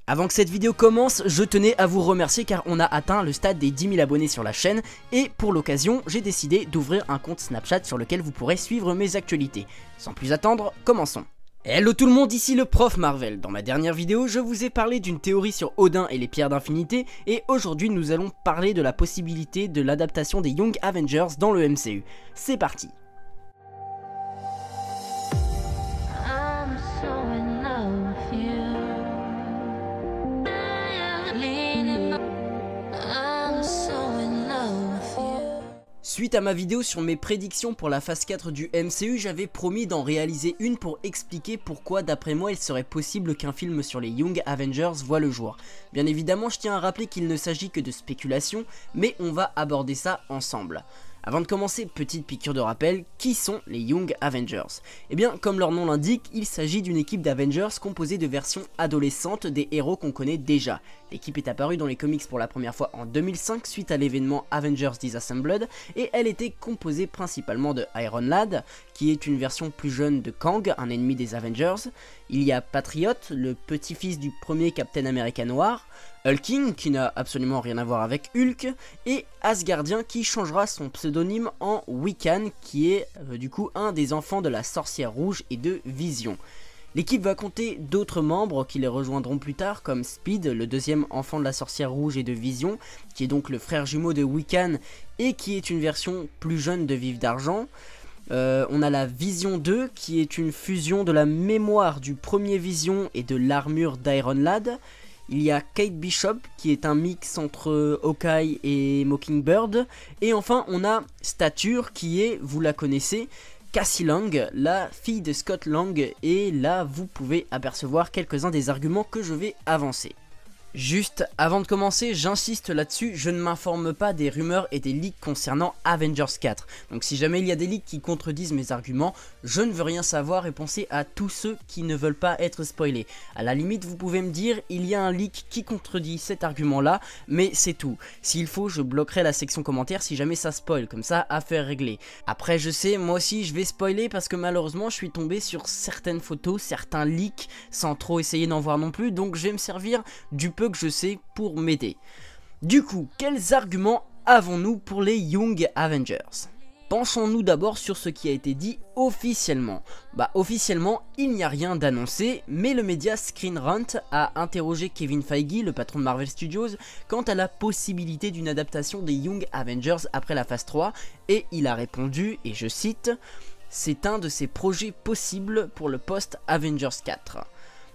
Avant que cette vidéo commence, je tenais à vous remercier car on a atteint le stade des 10 000 abonnés sur la chaîne et pour l'occasion, j'ai décidé d'ouvrir un compte Snapchat sur lequel vous pourrez suivre mes actualités. Sans plus attendre, commençons. Hello tout le monde, ici le prof Marvel. Dans ma dernière vidéo, je vous ai parlé d'une théorie sur Odin et les pierres d'infinité et aujourd'hui nous allons parler de la possibilité de l'adaptation des Young Avengers dans le MCU. C'est parti. Suite à ma vidéo sur mes prédictions pour la phase 4 du MCU, j'avais promis d'en réaliser une pour expliquer pourquoi d'après moi il serait possible qu'un film sur les Young Avengers voit le jour. Bien évidemment, je tiens à rappeler qu'il ne s'agit que de spéculation, mais on va aborder ça ensemble. Avant de commencer, petite piqûre de rappel, qui sont les Young Avengers? Eh bien, comme leur nom l'indique, il s'agit d'une équipe d'Avengers composée de versions adolescentes des héros qu'on connaît déjà. L'équipe est apparue dans les comics pour la première fois en 2005 suite à l'événement Avengers Disassembled et elle était composée principalement de Iron Lad, qui est une version plus jeune de Kang, un ennemi des Avengers. Il y a Patriot, le petit-fils du premier Captain America noir, Hulking, qui n'a absolument rien à voir avec Hulk, et Asgardien qui changera son pseudonyme en Wiccan, qui est du coup un des enfants de la sorcière rouge et de Vision. L'équipe va compter d'autres membres qui les rejoindront plus tard, comme Speed, le deuxième enfant de la sorcière rouge et de Vision, qui est donc le frère jumeau de Wiccan et qui est une version plus jeune de Vif d'Argent. On a la Vision 2 qui est une fusion de la mémoire du premier Vision et de l'armure d'Iron Lad. Il y a Kate Bishop qui est un mix entre Hawkeye et Mockingbird. Et enfin on a Stature qui est, vous la connaissez, Cassie Lang, la fille de Scott Lang. Et là vous pouvez apercevoir quelques-uns des arguments que je vais avancer. Juste avant de commencer, j'insiste là-dessus, je ne m'informe pas des rumeurs et des leaks concernant Avengers 4. Donc si jamais il y a des leaks qui contredisent mes arguments, je ne veux rien savoir et pensez à tous ceux qui ne veulent pas être spoilés. À la limite, vous pouvez me dire, il y a un leak qui contredit cet argument-là, mais c'est tout. S'il faut, je bloquerai la section commentaires si jamais ça spoil, comme ça, affaire réglée. Après, je sais, moi aussi, je vais spoiler parce que malheureusement, je suis tombé sur certaines photos, certains leaks, sans trop essayer d'en voir non plus, donc je vais me servir du peu que je sais pour m'aider. Du coup, quels arguments avons-nous pour les Young Avengers? Penchons-nous d'abord sur ce qui a été dit officiellement. Officiellement, il n'y a rien d'annoncé, mais le média Screen Rant a interrogé Kevin Feige, le patron de Marvel Studios, quant à la possibilité d'une adaptation des Young Avengers après la phase 3, et il a répondu, et je cite, « C'est un de ces projets possibles pour le post-Avengers 4 ».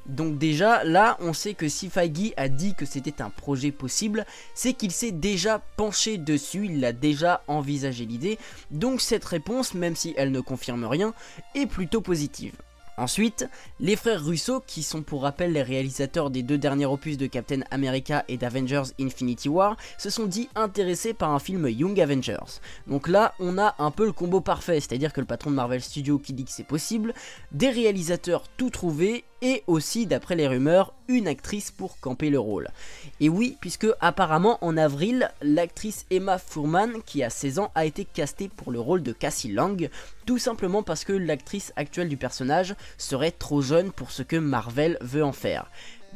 Donc déjà, là, on sait que si Feige a dit que c'était un projet possible, c'est qu'il s'est déjà penché dessus, il a déjà envisagé l'idée, donc cette réponse, même si elle ne confirme rien, est plutôt positive. Ensuite, les frères Russo, qui sont pour rappel les réalisateurs des deux derniers opus de Captain America et d'Avengers Infinity War, se sont dit intéressés par un film Young Avengers. Donc là, on a un peu le combo parfait, c'est-à-dire que le patron de Marvel Studios qui dit que c'est possible, des réalisateurs tout trouvés, et aussi, d'après les rumeurs, une actrice pour camper le rôle. Et oui, puisque apparemment en avril, l'actrice Emma Fuhrmann, qui a 16 ans, a été castée pour le rôle de Cassie Lang, tout simplement parce que l'actrice actuelle du personnage serait trop jeune pour ce que Marvel veut en faire.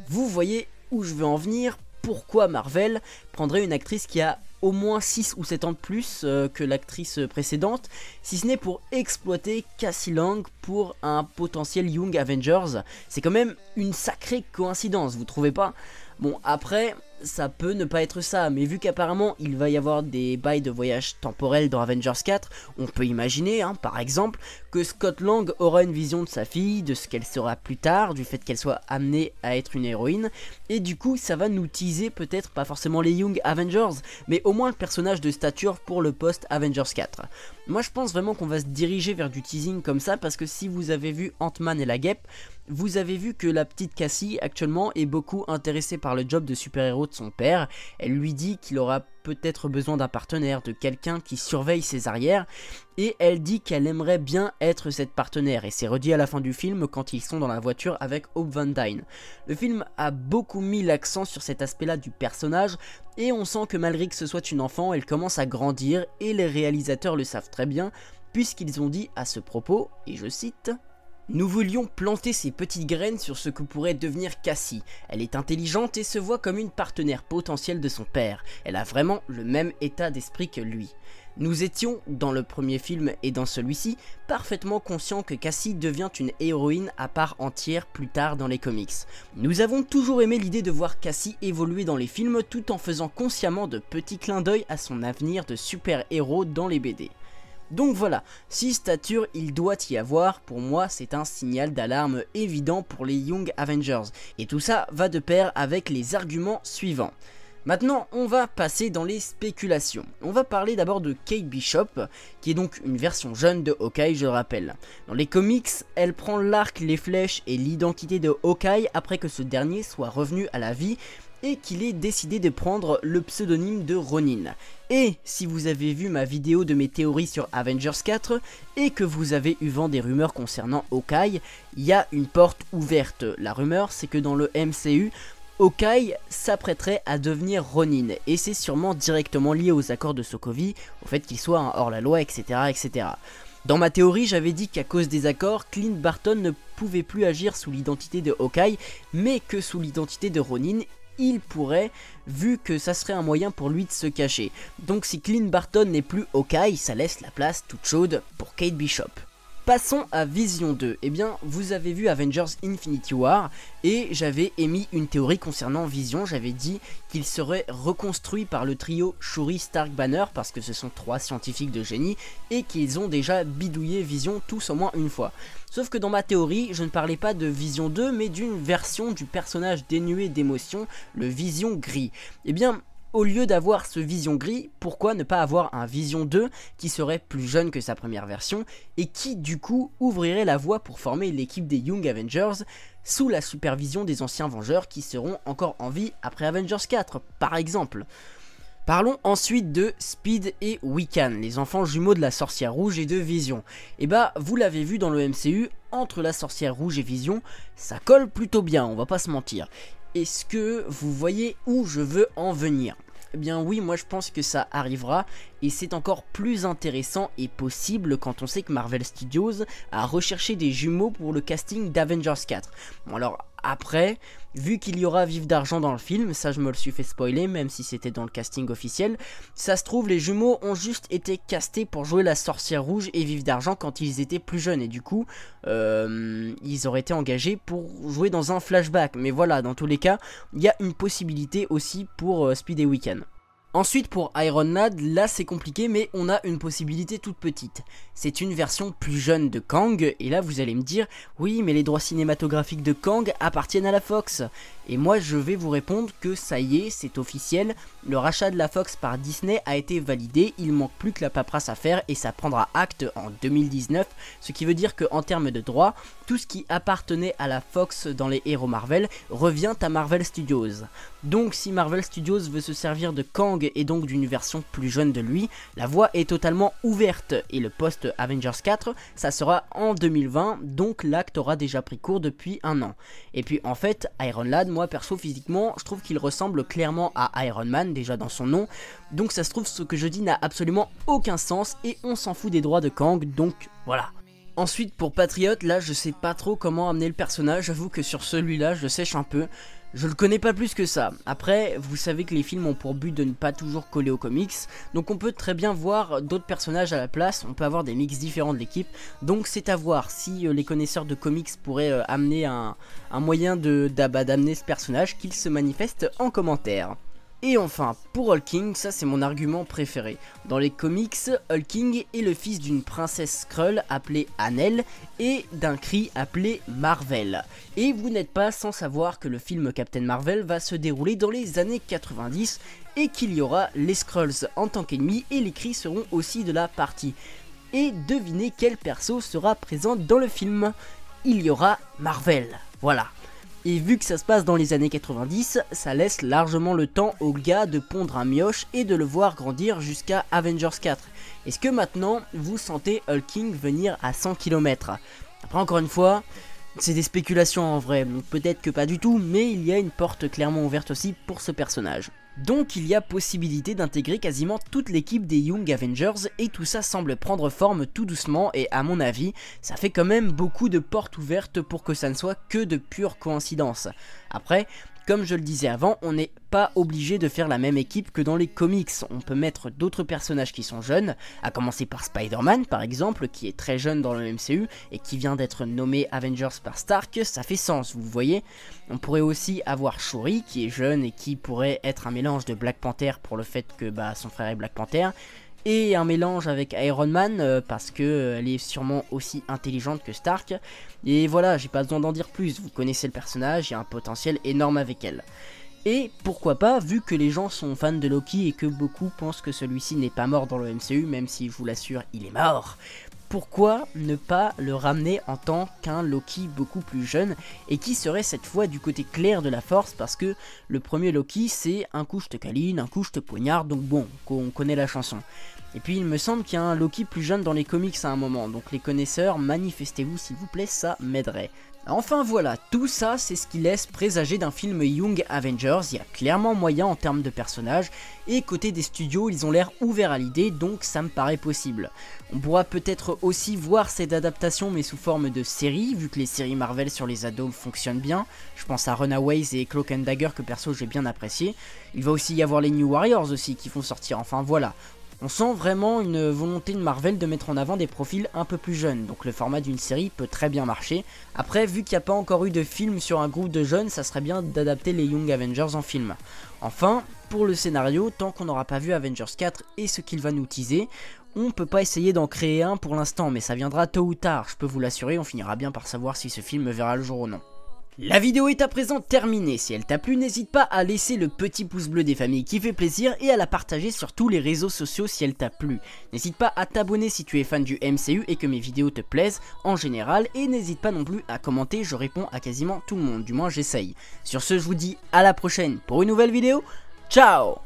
Vous voyez où je veux en venir? Pourquoi Marvel prendrait une actrice qui a au moins 6 ou 7 ans de plus que l'actrice précédente, si ce n'est pour exploiter Cassie Lang pour un potentiel Young Avengers? C'est quand même une sacrée coïncidence, vous trouvez pas? Bon, après, ça peut ne pas être ça, mais vu qu'apparemment il va y avoir des bails de voyage temporel dans Avengers 4, on peut imaginer, par exemple, que Scott Lang aura une vision de sa fille, de ce qu'elle sera plus tard, du fait qu'elle soit amenée à être une héroïne, et du coup ça va nous teaser peut-être pas forcément les Young Avengers, mais au moins le personnage de Stature pour le post-Avengers 4. Moi je pense vraiment qu'on va se diriger vers du teasing comme ça, parce que si vous avez vu Ant-Man et la Guêpe, vous avez vu que la petite Cassie actuellement est beaucoup intéressée par le job de super-héros de son père. Elle lui dit qu'il aura peut-être besoin d'un partenaire, de quelqu'un qui surveille ses arrières, et elle dit qu'elle aimerait bien être cette partenaire, et c'est redit à la fin du film quand ils sont dans la voiture avec Hope Van Dyne. Le film a beaucoup mis l'accent sur cet aspect-là du personnage, et on sent que malgré que ce soit une enfant, elle commence à grandir, et les réalisateurs le savent très bien, puisqu'ils ont dit à ce propos, et je cite... Nous voulions planter ces petites graines sur ce que pourrait devenir Cassie. Elle est intelligente et se voit comme une partenaire potentielle de son père. Elle a vraiment le même état d'esprit que lui. Nous étions, dans le premier film et dans celui-ci, parfaitement conscients que Cassie devient une héroïne à part entière plus tard dans les comics. Nous avons toujours aimé l'idée de voir Cassie évoluer dans les films tout en faisant consciemment de petits clins d'œil à son avenir de super-héros dans les BD. Donc voilà, si stature il doit y avoir, pour moi c'est un signal d'alarme évident pour les Young Avengers. Et tout ça va de pair avec les arguments suivants. Maintenant, on va passer dans les spéculations. On va parler d'abord de Kate Bishop, qui est donc une version jeune de Hawkeye, je le rappelle. Dans les comics, elle prend l'arc, les flèches et l'identité de Hawkeye après que ce dernier soit revenu à la vie et qu'il ait décidé de prendre le pseudonyme de Ronin. Et si vous avez vu ma vidéo de mes théories sur Avengers 4 et que vous avez eu vent des rumeurs concernant Hawkeye, il y a une porte ouverte. La rumeur, c'est que dans le MCU, Hawkeye s'apprêterait à devenir Ronin, et c'est sûrement directement lié aux accords de Sokovie, au fait qu'il soit un hors-la-loi, etc., etc. Dans ma théorie, j'avais dit qu'à cause des accords, Clint Barton ne pouvait plus agir sous l'identité de Hawkeye, mais que sous l'identité de Ronin, il pourrait, vu que ça serait un moyen pour lui de se cacher. Donc si Clint Barton n'est plus Hawkeye, ça laisse la place toute chaude pour Kate Bishop. Passons à Vision 2, eh bien vous avez vu Avengers Infinity War et j'avais émis une théorie concernant Vision, j'avais dit qu'il serait reconstruit par le trio Shuri, Stark, Banner parce que ce sont 3 scientifiques de génie et qu'ils ont déjà bidouillé Vision tous au moins une fois. Sauf que dans ma théorie, je ne parlais pas de Vision 2 mais d'une version du personnage dénué d'émotion, le Vision gris. Eh bien, au lieu d'avoir ce Vision gris, pourquoi ne pas avoir un Vision 2 qui serait plus jeune que sa première version et qui du coup ouvrirait la voie pour former l'équipe des Young Avengers sous la supervision des anciens Vengeurs qui seront encore en vie après Avengers 4 par exemple. Parlons ensuite de Speed et Wiccan, les enfants jumeaux de la Sorcière Rouge et de Vision. Et bah vous l'avez vu dans le MCU, entre la Sorcière Rouge et Vision, ça colle plutôt bien, on va pas se mentir. Est-ce que vous voyez où je veux en venir ? Eh bien oui, moi je pense que ça arrivera et c'est encore plus intéressant et possible quand on sait que Marvel Studios a recherché des jumeaux pour le casting d'Avengers 4. Bon alors après, vu qu'il y aura Vif d'Argent dans le film, ça je me le suis fait spoiler même si c'était dans le casting officiel, ça se trouve les jumeaux ont juste été castés pour jouer la Sorcière Rouge et Vif d'Argent quand ils étaient plus jeunes et du coup ils auraient été engagés pour jouer dans un flashback. Mais voilà, dans tous les cas, il y a une possibilité aussi pour Speed et Wiccan. Ensuite pour Iron Lad, là c'est compliqué mais on a une possibilité toute petite. C'est une version plus jeune de Kang et là vous allez me dire oui mais les droits cinématographiques de Kang appartiennent à la Fox. Et moi je vais vous répondre que ça y est, c'est officiel, le rachat de la Fox par Disney a été validé, il manque plus que la paperasse à faire et ça prendra acte en 2019, ce qui veut dire qu'en termes de droits, tout ce qui appartenait à la Fox dans les héros Marvel revient à Marvel Studios. Donc si Marvel Studios veut se servir de Kang et donc d'une version plus jeune de lui, la voie est totalement ouverte et le post Avengers 4 ça sera en 2020, donc l'acte aura déjà pris cours depuis un an. Et puis en fait Iron Lad, moi perso physiquement je trouve qu'il ressemble clairement à Iron Man déjà dans son nom, donc ça se trouve ce que je dis n'a absolument aucun sens et on s'en fout des droits de Kang, donc voilà. Ensuite pour Patriot, là je sais pas trop comment amener le personnage, j'avoue que sur celui-là je sèche un peu. Je le connais pas plus que ça. Après, vous savez que les films ont pour but de ne pas toujours coller aux comics, donc on peut très bien voir d'autres personnages à la place, on peut avoir des mix différents de l'équipe, donc c'est à voir si les connaisseurs de comics pourraient amener un moyen d'amener ce personnage, qu'il se manifeste en commentaire. Et enfin, pour Hulking, ça c'est mon argument préféré. Dans les comics, Hulking est le fils d'une princesse Skrull appelée Annelle et d'un Kree appelé Marvel. Et vous n'êtes pas sans savoir que le film Captain Marvel va se dérouler dans les années 90 et qu'il y aura les Skrulls en tant qu'ennemis et les Kree seront aussi de la partie. Et devinez quel perso sera présent dans le film. Il y aura Marvel, voilà. Et vu que ça se passe dans les années 90, ça laisse largement le temps au gars de pondre un mioche et de le voir grandir jusqu'à Avengers 4. Est-ce que maintenant, vous sentez Hulking venir à 100 km? Après encore une fois, c'est des spéculations en vrai, donc peut-être que pas du tout, mais il y a une porte clairement ouverte aussi pour ce personnage. Donc il y a possibilité d'intégrer quasiment toute l'équipe des Young Avengers et tout ça semble prendre forme tout doucement et à mon avis ça fait quand même beaucoup de portes ouvertes pour que ça ne soit que de pure coïncidence. Après, comme je le disais avant, on n'est pas obligé de faire la même équipe que dans les comics. On peut mettre d'autres personnages qui sont jeunes, à commencer par Spider-Man par exemple, qui est très jeune dans le MCU et qui vient d'être nommé Avengers par Stark, ça fait sens, vous voyez. On pourrait aussi avoir Shuri qui est jeune et qui pourrait être un mélange de Black Panther pour le fait que son frère est Black Panther, et un mélange avec Iron Man parce que elle est sûrement aussi intelligente que Stark. Et voilà, j'ai pas besoin d'en dire plus, vous connaissez le personnage, il y a un potentiel énorme avec elle. Et pourquoi pas, vu que les gens sont fans de Loki et que beaucoup pensent que celui-ci n'est pas mort dans le MCU, même si je vous l'assure, il est mort. Pourquoi ne pas le ramener en tant qu'un Loki beaucoup plus jeune et qui serait cette fois du côté clair de la force, parce que le premier Loki c'est un coup je te câline, un coup je te poignarde, donc bon, on connaît la chanson. Et puis il me semble qu'il y a un Loki plus jeune dans les comics à un moment, donc les connaisseurs, manifestez-vous s'il vous plaît, ça m'aiderait. Enfin voilà, tout ça c'est ce qui laisse présager d'un film Young Avengers, il y a clairement moyen en termes de personnages, et côté des studios ils ont l'air ouverts à l'idée, donc ça me paraît possible. On pourra peut-être aussi voir cette adaptation mais sous forme de série, vu que les séries Marvel sur les ados fonctionnent bien, je pense à Runaways et Cloak and Dagger que perso j'ai bien apprécié, il va aussi y avoir les New Warriors aussi qui vont sortir, enfin voilà. On sent vraiment une volonté de Marvel de mettre en avant des profils un peu plus jeunes, donc le format d'une série peut très bien marcher. Après, vu qu'il n'y a pas encore eu de film sur un groupe de jeunes, ça serait bien d'adapter les Young Avengers en film. Enfin, pour le scénario, tant qu'on n'aura pas vu Avengers 4 et ce qu'il va nous teaser, on peut pas essayer d'en créer un pour l'instant, mais ça viendra tôt ou tard, je peux vous l'assurer, on finira bien par savoir si ce film verra le jour ou non. La vidéo est à présent terminée, si elle t'a plu n'hésite pas à laisser le petit pouce bleu des familles qui fait plaisir et à la partager sur tous les réseaux sociaux si elle t'a plu. N'hésite pas à t'abonner si tu es fan du MCU et que mes vidéos te plaisent en général et n'hésite pas non plus à commenter, je réponds à quasiment tout le monde, du moins j'essaye. Sur ce je vous dis à la prochaine pour une nouvelle vidéo, ciao!